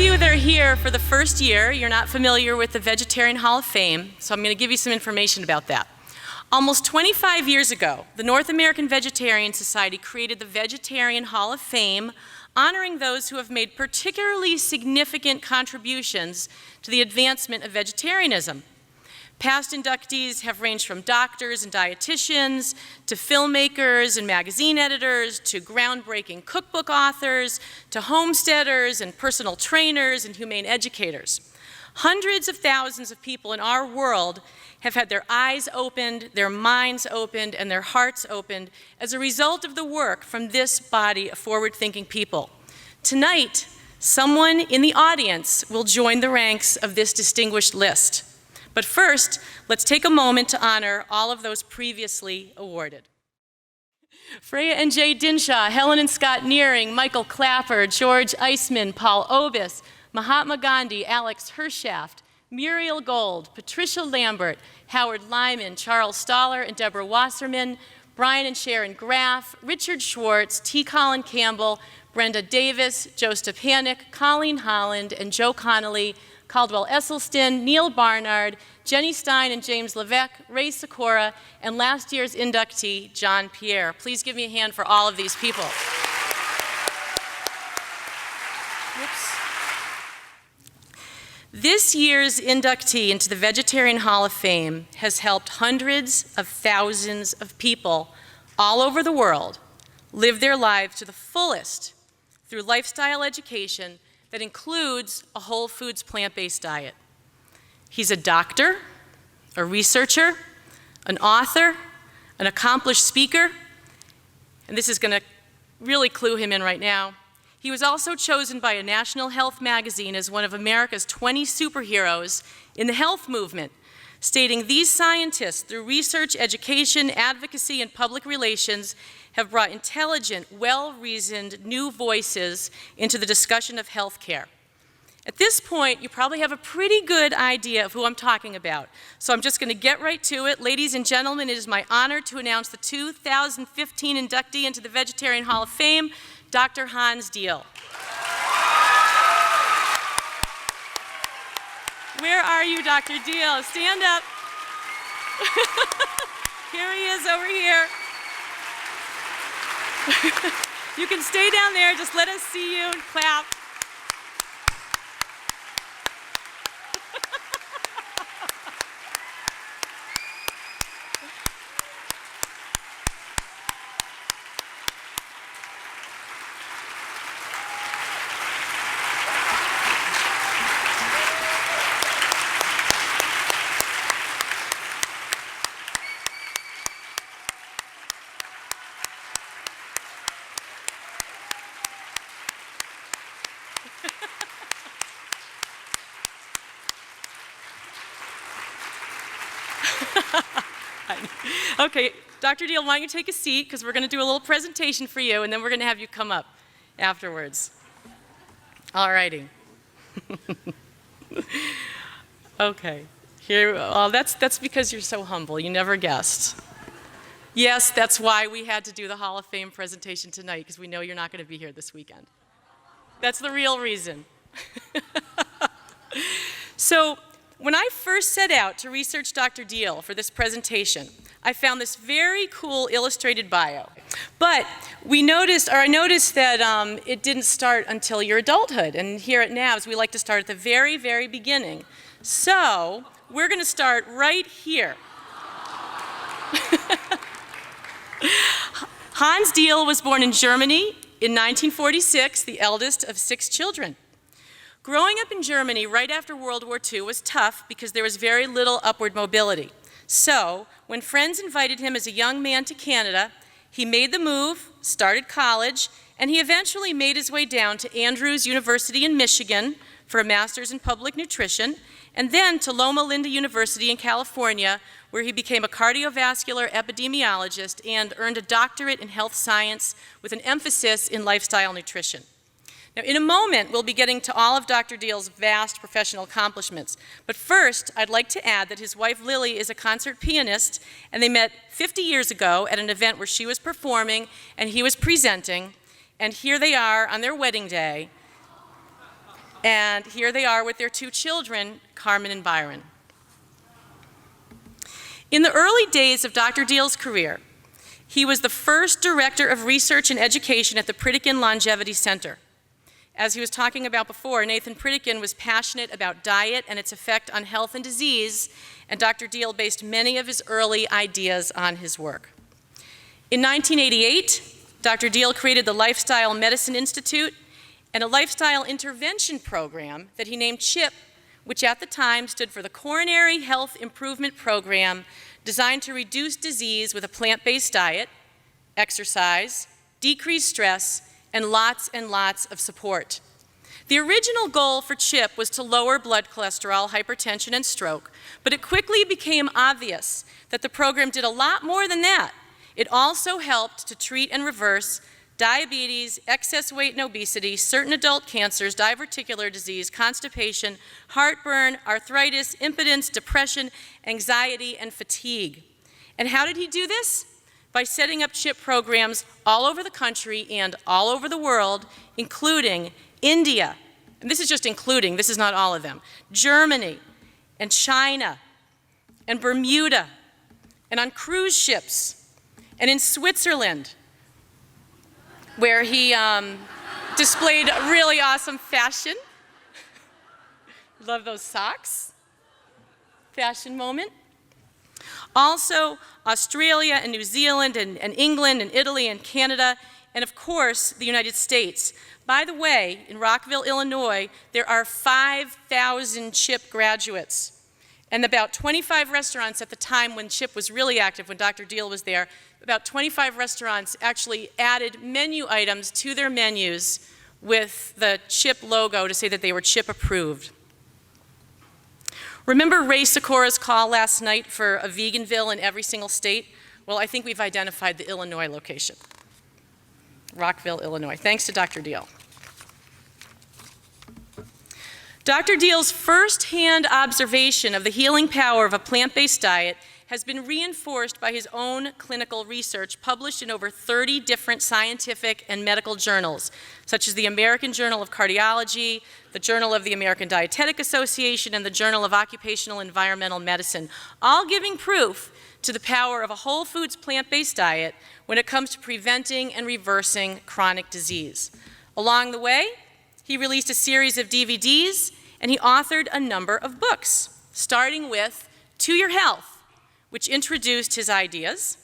you that are here for the first year, you're not familiar with the Vegetarian Hall of Fame, so I'm going to give you some information about that. Almost 25 years ago, the North American Vegetarian Society created the Vegetarian Hall of Fame, honoring those who have made particularly significant contributions to the advancement of vegetarianism. Past inductees have ranged from doctors and dietitians, to filmmakers and magazine editors, to groundbreaking cookbook authors, to homesteaders and personal trainers and humane educators. Hundreds of thousands of people in our world have had their eyes opened, their minds opened, and their hearts opened as a result of the work from this body of forward-thinking people. Tonight, someone in the audience will join the ranks of this distinguished list. But first, let's take a moment to honor all of those previously awarded. Freya and Jay Dinshaw, Helen and Scott Nearing, Michael Clapper, George Eisman, Paul Obis, Mahatma Gandhi, Alex Hershaft, Muriel Gold, Patricia Lambert, Howard Lyman, Charles Staller and Deborah Wasserman, Brian and Sharon Graff, Richard Schwartz, T. Colin Campbell, Brenda Davis, Joe Stepanek, Colleen Holland, and Joe Connolly, Caldwell Esselstyn, Neil Barnard, Jenny Stein and James Levesque, Ray Sikora, and last year's inductee, John Pierre. Please give me a hand for all of these people. Whoops. This year's inductee into the Vegetarian Hall of Fame has helped hundreds of thousands of people all over the world live their lives to the fullest through lifestyle education that includes a whole foods plant-based diet. He's a doctor, a researcher, an author, an accomplished speaker, and this is going to really clue him in right now. He was also chosen by a National Health magazine as one of America's 20 superheroes in the health movement, stating these scientists, through research, education, advocacy, and public relations, have brought intelligent, well-reasoned new voices into the discussion of health care. At this point, you probably have a pretty good idea of who I'm talking about. So I'm just going to get right to it. Ladies and gentlemen, it is my honor to announce the 2015 inductee into the Vegetarian Hall of Fame, Dr. Hans Diehl. Where are you, Dr. Diehl? Stand up. Here he is over here. You can stay down there, just let us see you and clap. Okay, Dr. Diehl, why don't you take a seat, because we're going to do a little presentation for you, and then we're going to have you come up afterwards. All righty. Okay, here, that's because you're so humble. You never guessed. Yes, that's why we had to do the Hall of Fame presentation tonight, because we know you're not going to be here this weekend. That's the real reason. So, when I first set out to research Dr. Diehl for this presentation, I found this very cool illustrated bio. But I noticed that it didn't start until your adulthood. And here at NAVS, we like to start at the very, very beginning. So we're going to start right here. Hans Diehl was born in Germany in 1946, the eldest of 6 children. Growing up in Germany right after World War II was tough because there was very little upward mobility. So, when friends invited him as a young man to Canada, he made the move, started college, and he eventually made his way down to Andrews University in Michigan for a master's in public nutrition, and then to Loma Linda University in California, where he became a cardiovascular epidemiologist and earned a doctorate in health science with an emphasis in lifestyle nutrition. Now, in a moment, we'll be getting to all of Dr. Diehl's vast professional accomplishments. But first, I'd like to add that his wife, Lily, is a concert pianist, and they met 50 years ago at an event where she was performing and he was presenting, and here they are on their wedding day. And here they are with their 2 children, Carmen and Byron. In the early days of Dr. Diehl's career, he was the first director of research and education at the Pritikin Longevity Center. As he was talking about before, Nathan Pritikin was passionate about diet and its effect on health and disease, and Dr. Diehl based many of his early ideas on his work. In 1988, Dr. Diehl created the Lifestyle Medicine Institute and a lifestyle intervention program that he named CHIP, which at the time stood for the Coronary Health Improvement Program, designed to reduce disease with a plant-based diet, exercise, decreased stress, and lots of support. The original goal for CHIP was to lower blood cholesterol, hypertension, and stroke, but it quickly became obvious that the program did a lot more than that. It also helped to treat and reverse diabetes, excess weight and obesity, certain adult cancers, diverticular disease, constipation, heartburn, arthritis, impotence, depression, anxiety, and fatigue. And how did he do this? By setting up CHIP programs all over the country and all over the world, including India, and this is just including, this is not all of them, Germany, and China, and Bermuda, and on cruise ships, and in Switzerland, where he displayed really awesome fashion. Love those socks. Fashion moment. Also, Australia and New Zealand and England and Italy and Canada, and of course, the United States. By the way, in Rockville, Illinois, there are 5,000 CHIP graduates. And about 25 restaurants at the time when CHIP was really active, when Dr. Diehl was there, about 25 restaurants actually added menu items to their menus with the CHIP logo to say that they were CHIP approved. Remember Ray Sikora's call last night for a Veganville in every single state? Well, I think we've identified the Illinois location. Rockville, Illinois, thanks to Dr. Diehl. Dr. Diehl's first-hand observation of the healing power of a plant-based diet has been reinforced by his own clinical research published in over 30 different scientific and medical journals, such as the American Journal of Cardiology, the Journal of the American Dietetic Association, and the Journal of Occupational Environmental Medicine, all giving proof to the power of a whole foods plant-based diet when it comes to preventing and reversing chronic disease. Along the way, he released a series of DVDs, and he authored a number of books, starting with To Your Health, which introduced his ideas,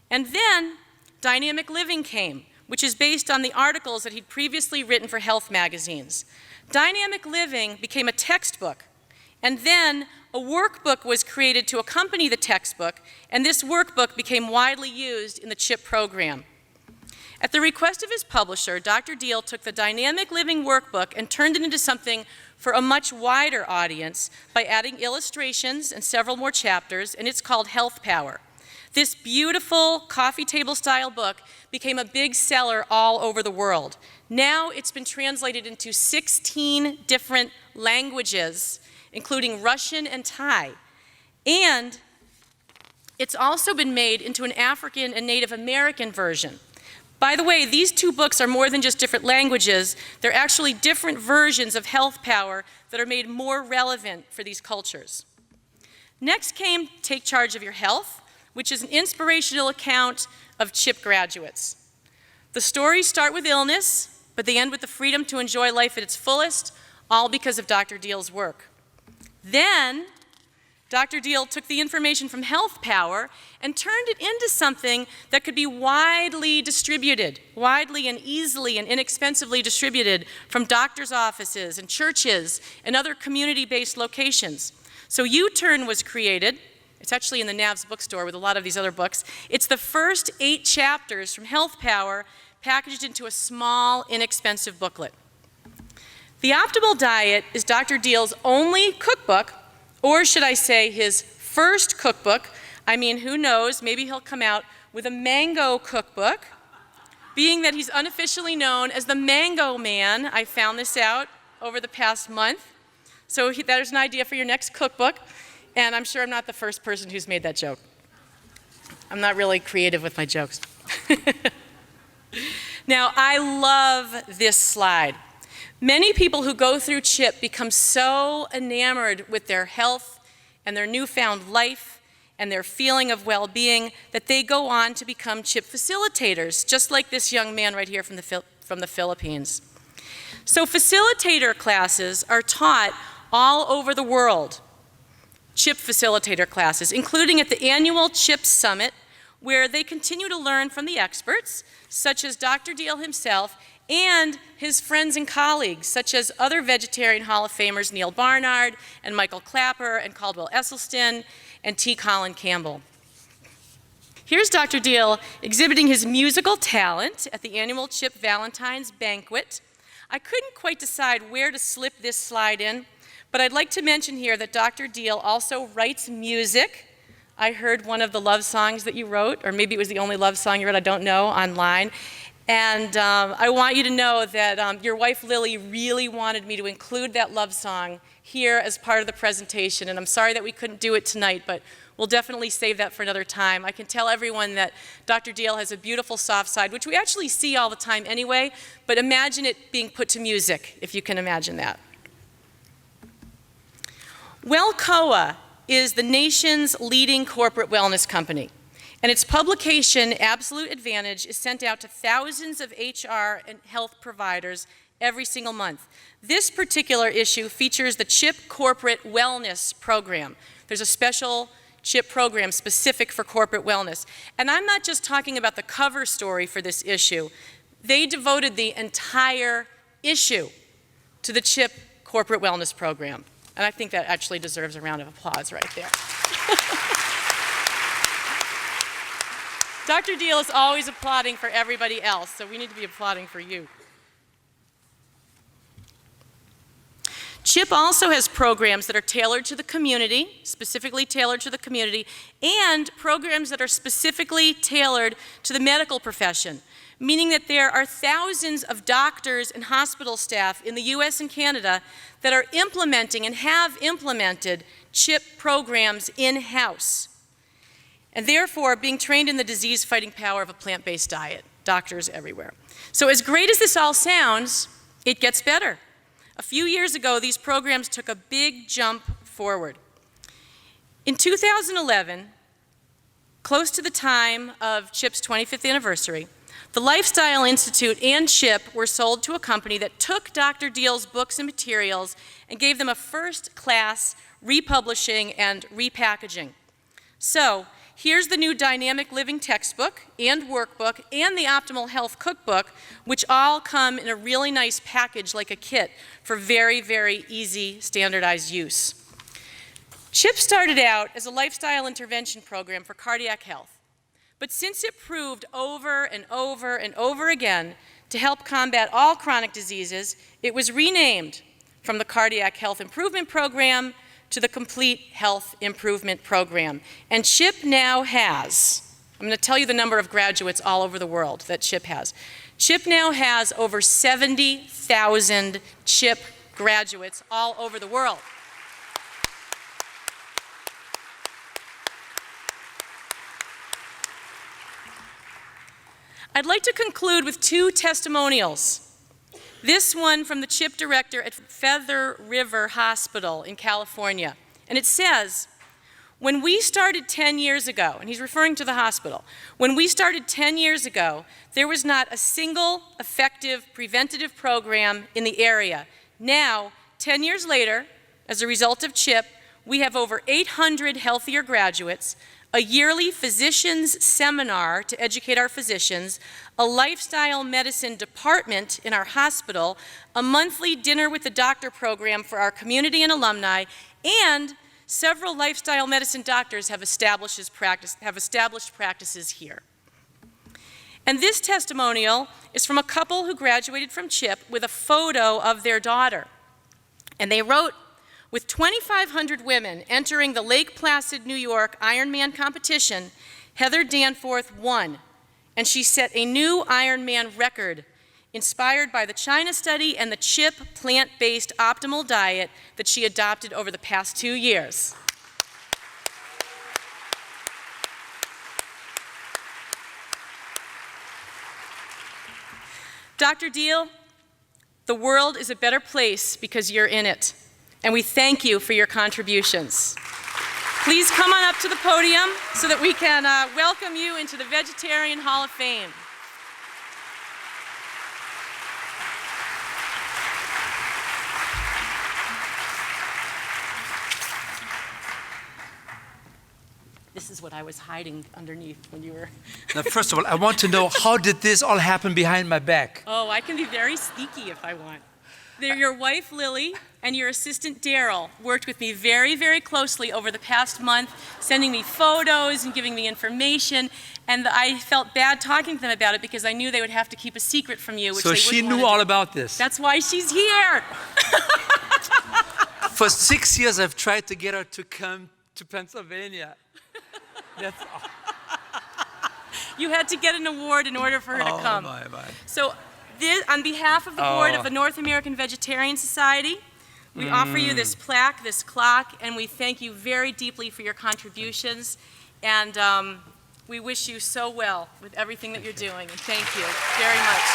and then Dynamic Living came, which is based on the articles that he'd previously written for health magazines. Dynamic Living became a textbook, and then a workbook was created to accompany the textbook, and this workbook became widely used in the CHIP program. At the request of his publisher, Dr. Diehl took the Dynamic Living workbook and turned it into something for a much wider audience by adding illustrations and several more chapters, and it's called Health Power. This beautiful coffee table style book became a big seller all over the world. Now it's been translated into 16 different languages, including Russian and Thai. And it's also been made into an African and Native American version. By the way, these 2 books are more than just different languages. They're actually different versions of Health Power that are made more relevant for these cultures. Next came Take Charge of Your Health, which is an inspirational account of CHIP graduates. The stories start with illness, but they end with the freedom to enjoy life at its fullest, all because of Dr. Diehl's work. Then, Dr. Diehl took the information from Health Power and turned it into something that could be widely distributed, widely and easily and inexpensively distributed from doctors' offices and churches and other community-based locations. So U-Turn was created. It's actually in the NAVS bookstore with a lot of these other books. It's the first 8 chapters from Health Power packaged into a small, inexpensive booklet. The Optimal Diet is Dr. Diehl's only cookbook, or should I say his first cookbook. I mean, who knows, maybe he'll come out with a mango cookbook, being that he's unofficially known as the Mango Man. I found this out over the past month. So there's an idea for your next cookbook, and I'm sure I'm not the first person who's made that joke. I'm not really creative with my jokes. Now, I love this slide. Many people who go through CHIP become so enamored with their health and their newfound life and their feeling of well-being that they go on to become CHIP facilitators, just like this young man right here from the Philippines. So facilitator classes are taught all over the world, CHIP facilitator classes, including at the annual CHIP Summit, where they continue to learn from the experts, such as Dr. Diehl himself, and his friends and colleagues, such as other Vegetarian Hall of Famers Neil Barnard and Michael Clapper and Caldwell Esselstyn and T. Colin Campbell. Here's Dr. Diehl exhibiting his musical talent at the annual CHIP Valentine's Banquet. I couldn't quite decide where to slip this slide in, but I'd like to mention here that Dr. Diehl also writes music. I heard one of the love songs that you wrote, or maybe it was the only love song you wrote, I don't know, online. And I want you to know that your wife Lily really wanted me to include that love song here as part of the presentation, and I'm sorry that we couldn't do it tonight, but we'll definitely save that for another time. I can tell everyone that Dr. Diehl has a beautiful soft side, which we actually see all the time anyway, but imagine it being put to music, if you can imagine that. WellCoa is the nation's leading corporate wellness company. And its publication, Absolute Advantage, is sent out to thousands of HR and health providers every single month. This particular issue features the CHIP Corporate Wellness Program. There's a special CHIP program specific for corporate wellness. And I'm not just talking about the cover story for this issue. They devoted the entire issue to the CHIP Corporate Wellness Program. And I think that actually deserves a round of applause right there. Dr. Diehl is always applauding for everybody else, so we need to be applauding for you. CHIP also has programs that are tailored to the community, specifically tailored to the community, and programs that are specifically tailored to the medical profession, meaning that there are thousands of doctors and hospital staff in the US and Canada that are implementing and have implemented CHIP programs in-house, and therefore being trained in the disease-fighting power of a plant-based diet, doctors everywhere. So as great as this all sounds, it gets better. A few years ago, these programs took a big jump forward. In 2011, close to the time of CHIP's 25th anniversary, the Lifestyle Institute and CHIP were sold to a company that took Dr. Diehl's books and materials and gave them a first-class republishing and repackaging. So, here's the new Dynamic Living textbook and workbook and the Optimal Health cookbook, which all come in a really nice package like a kit for very, very easy standardized use. CHIP started out as a lifestyle intervention program for cardiac health, but since it proved over and over and over again to help combat all chronic diseases, it was renamed from the Cardiac Health Improvement Program to the Complete Health Improvement Program. And CHIP now has, I'm going to tell you the number of graduates all over the world that CHIP has. CHIP now has over 70,000 CHIP graduates all over the world. I'd like to conclude with two testimonials. This one from the CHIP director at Feather River Hospital in California. And it says, when we started 10 years ago, and he's referring to the hospital, when we started 10 years ago, there was not a single effective preventative program in the area. Now, 10 years later, as a result of CHIP, we have over 800 healthier graduates, a yearly physicians seminar to educate our physicians, a lifestyle medicine department in our hospital, a monthly dinner with the doctor program for our community and alumni, and several lifestyle medicine doctors have established practices here. And this testimonial is from a couple who graduated from CHIP with a photo of their daughter. And they wrote, with 2,500 women entering the Lake Placid, New York Ironman competition, Heather Danforth won, and she set a new Ironman record inspired by the China study and the CHIP plant-based optimal diet that she adopted over the past 2 years. Dr. Diehl, The world is a better place because you're in it, and we thank you for your contributions. Please come on up to the podium so that we can welcome you into the Vegetarian Hall of Fame. This is what I was hiding underneath when you were... Now, first of all, I want to know, how did this all happen behind my back? Oh, I can be very sneaky if I want. Your wife, Lily, and your assistant, Daryl, worked with me very, very closely over the past month, sending me photos and giving me information, and I felt bad talking to them about it because I knew they would have to keep a secret from you, which so they she wouldn't knew want to all do. about this? That's why she's here. For 6 years, I've tried to get her to come to Pennsylvania. That's You had to get an award in order for her to come. My. So, on behalf of the board of the North American Vegetarian Society, we offer you this plaque, this clock, and we thank you very deeply for your contributions. And we wish you so well with everything that you're doing. And thank you very much.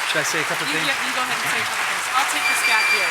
Should I say a couple things? You go ahead and say a couple things. I'll take this back here.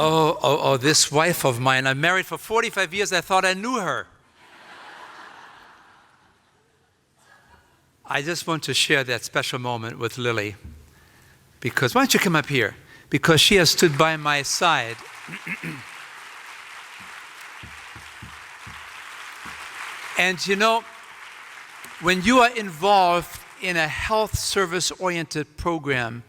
Oh, this wife of mine. I'm married for 45 years. I thought I knew her. I just want to share that special moment with Lily. Because, why don't you come up here? Because she has stood by my side. And you know, when you are involved in a health service-oriented program,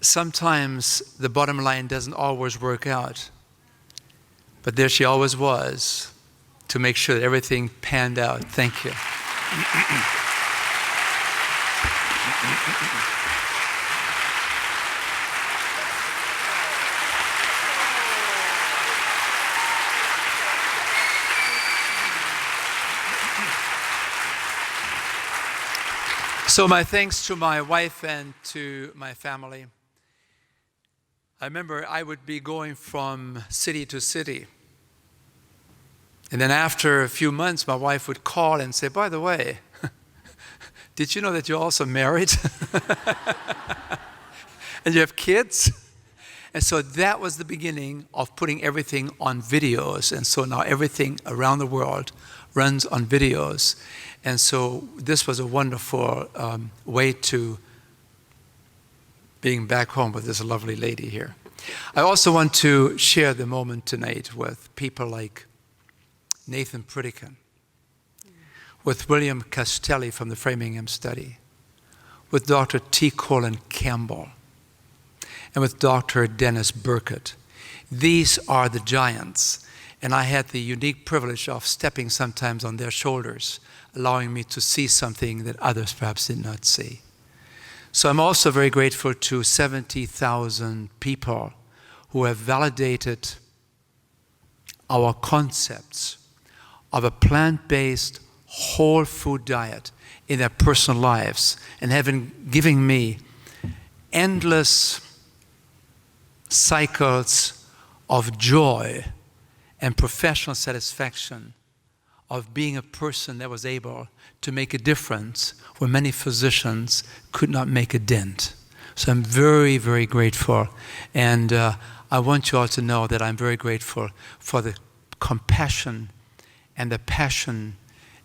sometimes the bottom line doesn't always work out. But there she always was to make sure that everything panned out. Thank you. So my thanks to my wife and to my family. I remember I would be going from city to city. And then after a few months, my wife would call and say, by the way, did you know that you're also married? And you have kids? And so that was the beginning of putting everything on videos. And so now everything around the world runs on videos. And so this was a wonderful way to being back home with this lovely lady here. I also want to share the moment tonight with people like Nathan Pritikin, with William Castelli from the Framingham Study, with Dr. T. Colin Campbell, and with Dr. Dennis Burkett. These are the giants, and I had the unique privilege of stepping sometimes on their shoulders, allowing me to see something that others perhaps did not see. So I'm also very grateful to 70,000 people who have validated our concepts of a plant-based whole food diet in their personal lives and giving me endless cycles of joy and professional satisfaction of being a person that was able to make a difference where many physicians could not make a dent. So I'm very, very grateful. And I want you all to know that I'm very grateful for the compassion and the passion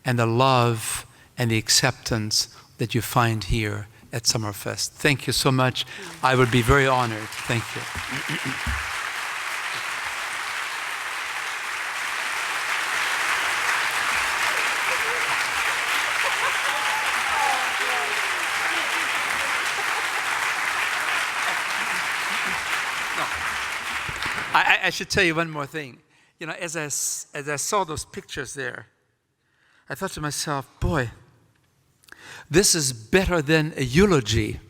and the love and the acceptance that you find here at Summerfest. Thank you so much. I would be very honored. Thank you. I should tell you one more thing. You know, as I saw those pictures there, I thought to myself, boy, this is better than a eulogy.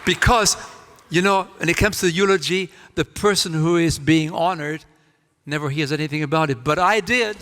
Because, you know, when it comes to the eulogy, the person who is being honored never hears anything about it, but I did.